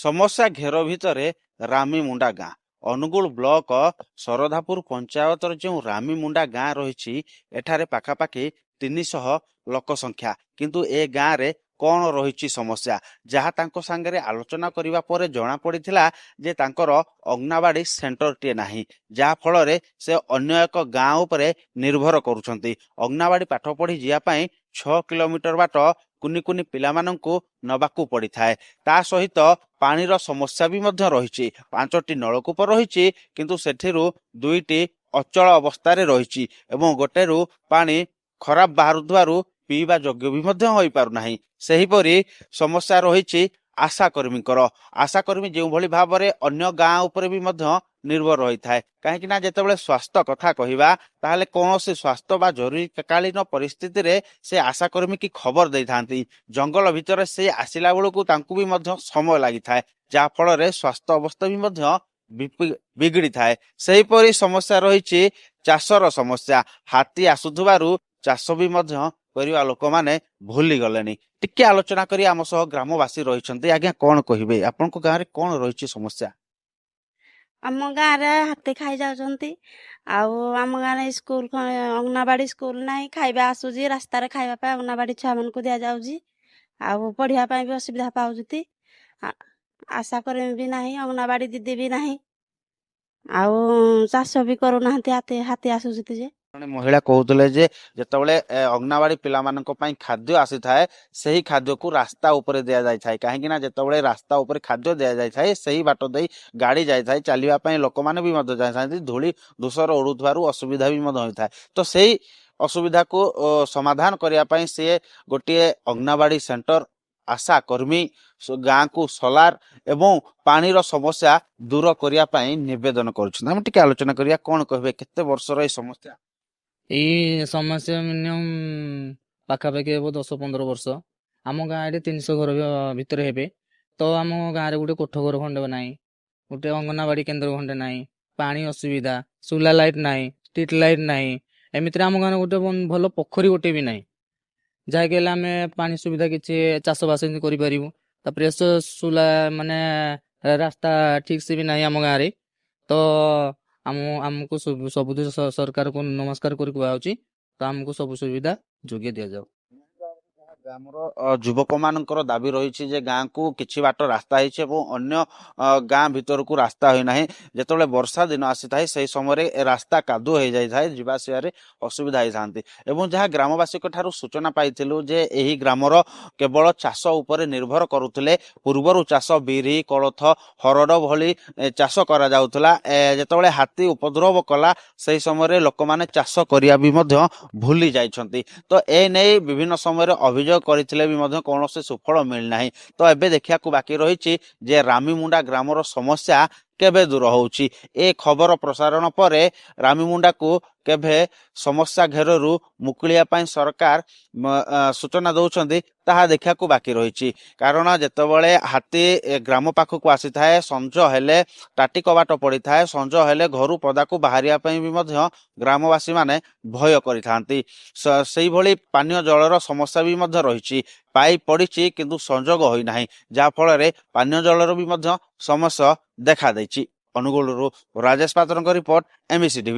ସମସ୍ୟା ଘେର ଭିତରେ ରାମୀମୁଣ୍ଡା ଗାଁ। ଅନୁଗୁଳ ବ୍ଲକ ଶରଧାପୁର ପଞ୍ଚାୟତର ଯେଉଁ ରାମୀମୁଣ୍ଡା ଗାଁ ରହିଛି, ଏଠାରେ ପାଖାପାଖି 300 ଲୋକ ସଂଖ୍ୟା। କିନ୍ତୁ ଏ ଗାଁରେ କ'ଣ ରହିଛି ସମସ୍ୟା, ଯାହା ତାଙ୍କ ସାଙ୍ଗରେ ଆଲୋଚନା କରିବା ପରେ ଜଣାପଡ଼ିଥିଲା ଯେ ତାଙ୍କର ଅଙ୍ଗନବାଡ଼ି ସେଣ୍ଟରଟିଏ ନାହିଁ, ଯାହା ଫଳରେ ସେ ଅନ୍ୟ ଏକ ଗାଁ ଉପରେ ନିର୍ଭର କରୁଛନ୍ତି। ଅଙ୍ଗନବାଡ଼ି ପାଠ ପଢ଼ି ଯିବା ପାଇଁ 6 କିଲୋମିଟର ବାଟ କୁନି କୁନି ପିଲାମାନଙ୍କୁ ନେବାକୁ ପଡ଼ିଥାଏ। ତା ସହିତ ପାଣିର ସମସ୍ୟା ବି ମଧ୍ୟ ରହିଛି। 5ଟି ନଳକୂପ ରହିଛି, କିନ୍ତୁ ସେଥିରୁ 2ଟି ଅଚଳ ଅବସ୍ଥାରେ ରହିଛି ଏବଂ ଗୋଟେରୁ ପାଣି ଖରାପ ବାହାରୁଥିବାରୁ ପିଇବା ଯୋଗ୍ୟ ବି ମଧ୍ୟ ହୋଇପାରୁନାହିଁ। ସେହିପରି ସମସ୍ୟା ରହିଛି ଆଶାକର୍ମୀଙ୍କର। ଆଶାକର୍ମୀ ଯେଉଁଭଳି ଭାବରେ ଅନ୍ୟ ଗାଁ ଉପରେ ବି ମଧ୍ୟ ନିର୍ଭର ରହିଥାଏ, କାହିଁକି ନା ଯେତେବେଳେ ସ୍ୱାସ୍ଥ୍ୟ କଥା କହିବା, ତାହେଲେ କୌଣସି ସ୍ୱାସ୍ଥ୍ୟ ବା ଜରୁରୀକାଳୀନ ପରିସ୍ଥିତିରେ ସେ ଆଶାକର୍ମୀ କି ଖବର ଦେଇଥାନ୍ତି। ଜଙ୍ଗଲ ଭିତରେ ସେ ଆସିଲା ବେଳକୁ ତାଙ୍କୁ ବି ମଧ୍ୟ ସମୟ ଲାଗିଥାଏ, ଯାହା ଫଳରେ ସ୍ୱାସ୍ଥ୍ୟ ଅବସ୍ଥା ବି ମଧ୍ୟ ବିଗିଡ଼ିଥାଏ। ସେହିପରି ସମସ୍ୟା ରହିଛି ଚାଷର ସମସ୍ୟା। ହାତୀ ଆସୁଥିବାରୁ ଚାଷ ବି ମଧ୍ୟ କରିବା ଲୋକମାନେ ଭୁଲି ଗଲେଣି। ଟିକେ ଆଲୋଚନା କରି ଆମ ସହ ଗ୍ରାମବାସୀ ରହିଛନ୍ତି। ଆଜ୍ଞା, କ'ଣ କହିବେ? ଆପଣଙ୍କ ଗାଁରେ କ'ଣ ରହିଛି ସମସ୍ୟା? ଆମ ଗାଁରେ ହାତୀ ଖାଇ ଯାଉଛନ୍ତି। ଆଉ ଆମ ଗାଁରେ ସ୍କୁଲ ଅଙ୍ଗନବାଡ଼ି ସ୍କୁଲ ନାହିଁ। ଖାଇବା ଆସୁଛି ରାସ୍ତାରେ, ଖାଇବା ପାଇଁ ଅଙ୍ଗନବାଡ଼ି ଛୁଆମାନଙ୍କୁ ଦିଆଯାଉଛି। ଆଉ ପଢ଼ିବା ପାଇଁ ବି ଅସୁବିଧା ପାଉଛନ୍ତି। ଆଶା କର୍ମୀ ବି ନାହିଁ, ଅଙ୍ଗନବାଡ଼ି ଦିଦି ବି ନାହିଁ। ଆଉ ଚାଷ ବି କରୁନାହାନ୍ତି, ହାତୀ ଆସୁଛନ୍ତି ଯେ। ଜଣେ ମହିଳା କହୁଥିଲେ ଯେ ଯେତେବେଳେ ଅଙ୍ଗନବାଡ଼ି ପିଲାମାନଙ୍କ ପାଇଁ ଖାଦ୍ୟ ଆସିଥାଏ, ସେହି ଖାଦ୍ୟକୁ ରାସ୍ତା ଉପରେ ଦିଆଯାଇଥାଏ। କାହିଁକି ନା ଯେତେବେଳେ ରାସ୍ତା ଉପରେ ଖାଦ୍ୟ ଦିଆଯାଇଥାଏ, ସେହି ବାଟ ଦେଇ ଗାଡ଼ି ଯାଇଥାଏ, ଚାଲିବା ପାଇଁ ଲୋକମାନେ ବି ମଧ୍ୟ ଯାଇଥାନ୍ତି। ଧୂଳି ଧୂସର ଉଡ଼ୁଥିବାରୁ ଅସୁବିଧା ବି ମଧ୍ୟ ହୋଇଥାଏ। ତ ସେଇ ଅସୁବିଧାକୁ ସମାଧାନ କରିବା ପାଇଁ ସିଏ ଗୋଟିଏ ଅଙ୍ଗନବାଡ଼ି ସେଣ୍ଟର, ଆଶା କର୍ମୀ, ଗାଁକୁ ସୋଲାର ଏବଂ ପାଣିର ସମସ୍ୟା ଦୂର କରିବା ପାଇଁ ନିବେଦନ କରୁଛନ୍ତି। ଆମେ ଟିକେ ଆଲୋଚନା କରିବା, କ'ଣ କହିବେ? କେତେ ବର୍ଷର ଏଇ ସମସ୍ୟା? ଏଇ ସମସ୍ୟା ମିନିମମ୍ ପାଖାପାଖି ହେବ 10-15 ବର୍ଷ। ଆମ ଗାଁରେ 300 ଘର ଭିତରେ ହେବେ। ତ ଆମ ଗାଁରେ ଗୋଟେ କୋଠ ଘର ଖଣ୍ଡେ ନାହିଁ, ଗୋଟେ ଅଙ୍ଗନବାଡ଼ି କେନ୍ଦ୍ର ଖଣ୍ଡେ ନାହିଁ, ପାଣି ଅସୁବିଧା, ସୁଲା ଲାଇଟ୍ ନାହିଁ, ଷ୍ଟ୍ରିଟ୍ ଲାଇଟ୍ ନାହିଁ। ଏମିତିରେ ଆମ ଗାଁରେ ଗୋଟେ ଭଲ ପୋଖରୀ ଗୋଟେ ବି ନାହିଁ, ଯାହାକି ହେଲେ ଆମେ ପାଣି ସୁବିଧା କିଛି ଚାଷବାସ ଏମିତି କରିପାରିବୁ। ତାପରେ ସୁଲା ମାନେ ରାସ୍ତା ଠିକ୍ ସେ ବି ନାହିଁ ଆମ ଗାଁରେ। ତ ଆମକୁ ସବୁଥିରେ ସରକାରକୁ ନମସ୍କାର କରି କୁହାଯାଉଛି, ତ ଆମକୁ ସବୁ ସୁବିଧା ଯୋଗାଇ ଦିଆଯାଉ। ଗ୍ରାମର ଯୁବକ ମାନଙ୍କର ଦାବି ରହିଛି ଯେ ଗାଁକୁ କିଛି ବାଟ ରାସ୍ତା ହେଇଛି ଏବଂ ଅନ୍ୟ ଗାଁ ଭିତରକୁ ରାସ୍ତା ହୋଇନାହିଁ। ଯେତେବେଳେ ବର୍ଷା ଦିନ ଆସିଥାଏ, ସେହି ସମୟରେ ରାସ୍ତା କାଦୁଅ ହେଇଯାଇଥାଏ, ଯିବା ଆସିବାରେ ଅସୁବିଧା ହେଇଥାନ୍ତି। ଏବଂ ଯାହା ଗ୍ରାମବାସୀଙ୍କ ଠାରୁ ସୂଚନା ପାଇଥିଲୁ ଯେ ଏହି ଗ୍ରାମର କେବଳ ଚାଷ ଉପରେ ନିର୍ଭର କରୁଥିଲେ। ପୂର୍ବରୁ ଚାଷ ବିରି, କୋଳଥ, ହରଡ଼ ଭଳି ଚାଷ କରାଯାଉଥିଲା। ଯେତେବେଳେ ହାତୀ ଉପଦ୍ରବ କଲା, ସେହି ସମୟରେ ଲୋକମାନେ ଚାଷ କରିବା ବି ମଧ୍ୟ ଭୁଲି ଯାଇଛନ୍ତି। ତ ଏ ନେଇ ବିଭିନ୍ନ ସମୟରେ ଅଭିଯୋଗ କରିଥିଲେ ବି ମଧ୍ୟ କୌଣସି ସୁଫଳ ମିଳିନାହିଁ। ତ ଏବେ ଦେଖିବାକୁ ବାକି ରହିଛି ଯେ ରାମୀମୁଣ୍ଡା ଗ୍ରାମର ସମସ୍ୟା କେବେ ଦୂର ହେଉଛି। ଏ ଖବର ପ୍ରସାରଣ ପରେ ରାମୀମୁଣ୍ଡାକୁ କେବେ ସମସ୍ୟା ଘେରରୁ ମୁକୁଳିବା ପାଇଁ ସରକାର ସୂଚନା ଦେଉଛନ୍ତି, ତାହା ଦେଖିବାକୁ ବାକି ରହିଛି। କାରଣ ଯେତେବେଳେ ହାତୀ ଗ୍ରାମ ପାଖକୁ ଆସିଥାଏ, ସଞ୍ଜ ହେଲେ ଟାଟି କବାଟ ପଡ଼ିଥାଏ, ସଞ୍ଜ ହେଲେ ଘରୁ ପଦାକୁ ବାହାରିବା ପାଇଁ ବି ମଧ୍ୟ ଗ୍ରାମବାସୀମାନେ ଭୟ କରିଥାନ୍ତି। ସେଇଭଳି ପାନୀୟ ଜଳର ସମସ୍ୟା ବି ମଧ୍ୟ ରହିଛି। ପାଇପ୍ ପଡ଼ିଛି କିନ୍ତୁ ସଂଯୋଗ ହୋଇନାହିଁ, ଯାହାଫଳରେ ପାନୀୟ ଜଳର ବି ମଧ୍ୟ ସମସ୍ୟା ଦେଖାଦେଇଛି। ଅନୁଗୁଳରୁ ରାଜେଶ ପାତ୍ରଙ୍କ ରିପୋର୍ଟ, MBC TV।